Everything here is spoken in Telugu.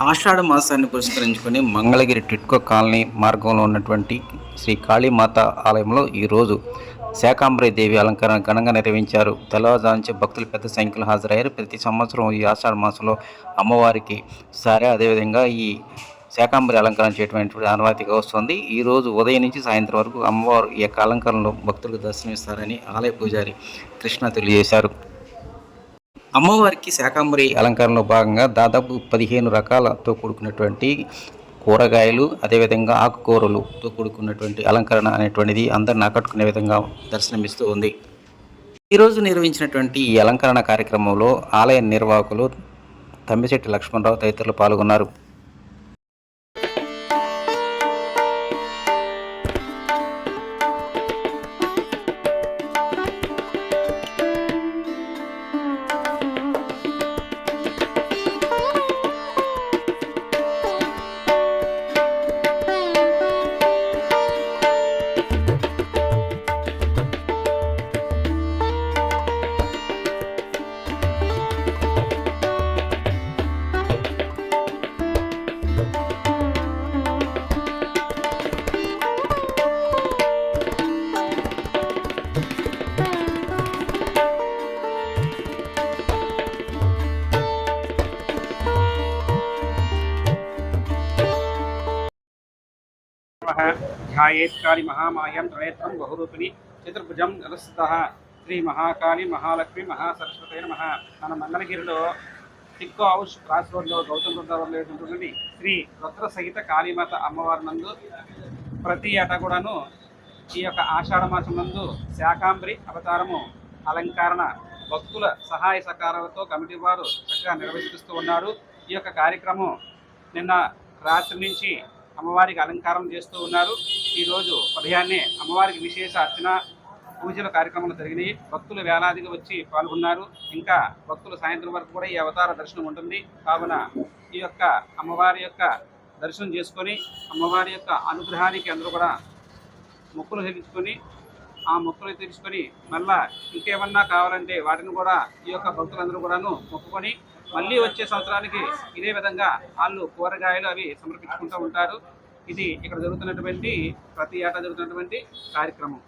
ఆషాఢ మాసాన్ని పురస్కరించుకొని మంగళగిరి టిట్కో కాలనీ మార్గంలో ఉన్నటువంటి శ్రీ కాళీమాత ఆలయంలో ఈరోజు శాకాంబరి దేవి అలంకరణ ఘనంగా నిర్వహించారు. తెల్లవారుజాముంచే భక్తులు పెద్ద సంఖ్యలో హాజరయ్యారు. ప్రతి సంవత్సరం ఈ ఆషాఢ మాసంలో అమ్మవారికి అదేవిధంగా ఈ శాకాంబరి అలంకరణ చేయడం ఆనవాయితీగా వస్తుంది. ఈరోజు ఉదయం నుంచి సాయంత్రం వరకు అమ్మవారు ఈ యొక్క అలంకరణలో భక్తులకు దర్శనమిస్తారని ఆలయ పూజారి కృష్ణ తెలియజేశారు. అమ్మవారికి శాకాంబరి అలంకరణలో భాగంగా దాదాపు 15 రకాలతో కూడుకున్నటువంటి కూరగాయలు, అదేవిధంగా ఆకుకూరలతో కూడుకున్నటువంటి అలంకరణ అనేటువంటిది అందరిని ఆకట్టుకునే విధంగా దర్శనమిస్తూ ఉంది. ఈరోజు నిర్వహించినటువంటి ఈ అలంకరణ కార్యక్రమంలో ఆలయ నిర్వాహకులు తమ్మిశెట్టి లక్ష్మణరావు తదితరులు పాల్గొన్నారు. ध्यायेत्काली महामायं त्रिनेत्रं बहुरूपिणी चतुर्भुजं नमस्तः శ్రీ మహాకాళి మహాలక్ష్మి మహాసరస్వతి నమః. మన మంగళగిరిలో టిక్కో హౌస్ క్రాస్ రోడ్లో గౌతమ్ బుద్ధవరంలో ఉంటుందని శ్రీ రుద్ర సహిత కాళీమాత అమ్మవారి నందు ప్రతి ఏటా కూడాను ఈ యొక్క ఆషాఢ మాసం నందు శాకాంబరి అవతారము అలంకరణ భక్తుల సహాయ సహకారాలతో కమిటీ వారు చక్కగా నిర్వహిస్తూ ఉన్నారు. ఈ యొక్క కార్యక్రమం నిన్న రాత్రి నుంచి అమ్మవారికి అలంకారం చేస్తూ ఉన్నారు. ఈరోజు ఉదయాన్నే అమ్మవారికి విశేష అర్చన పూజల కార్యక్రమాలు జరిగినాయి. భక్తులు వేలాదిగా వచ్చి పాల్గొన్నారు. ఇంకా భక్తులు సాయంత్రం వరకు కూడా ఈ అవతార దర్శనం ఉంటుంది. కావున ఈ యొక్క అమ్మవారి యొక్క దర్శనం చేసుకొని అమ్మవారి యొక్క అనుగ్రహానికి అందరూ కూడా మొక్కులు చెల్లించుకొని ఆ మొక్కులు తీర్చుకొని మళ్ళా ఇంకేమన్నా కావాలంటే వాటిని కూడా ఈ యొక్క భక్తులందరూ కూడాను మొక్కుకొని మళ్ళీ వచ్చే సంవత్సరానికి ఇదే విధంగా వాళ్ళు కూరగాయలు అవి సమర్పించుకుంటూ ఉంటారు. ఇది ఇక్కడ జరుగుతున్నటువంటి ప్రతి ఏటా జరుగుతున్నటువంటి కార్యక్రమం.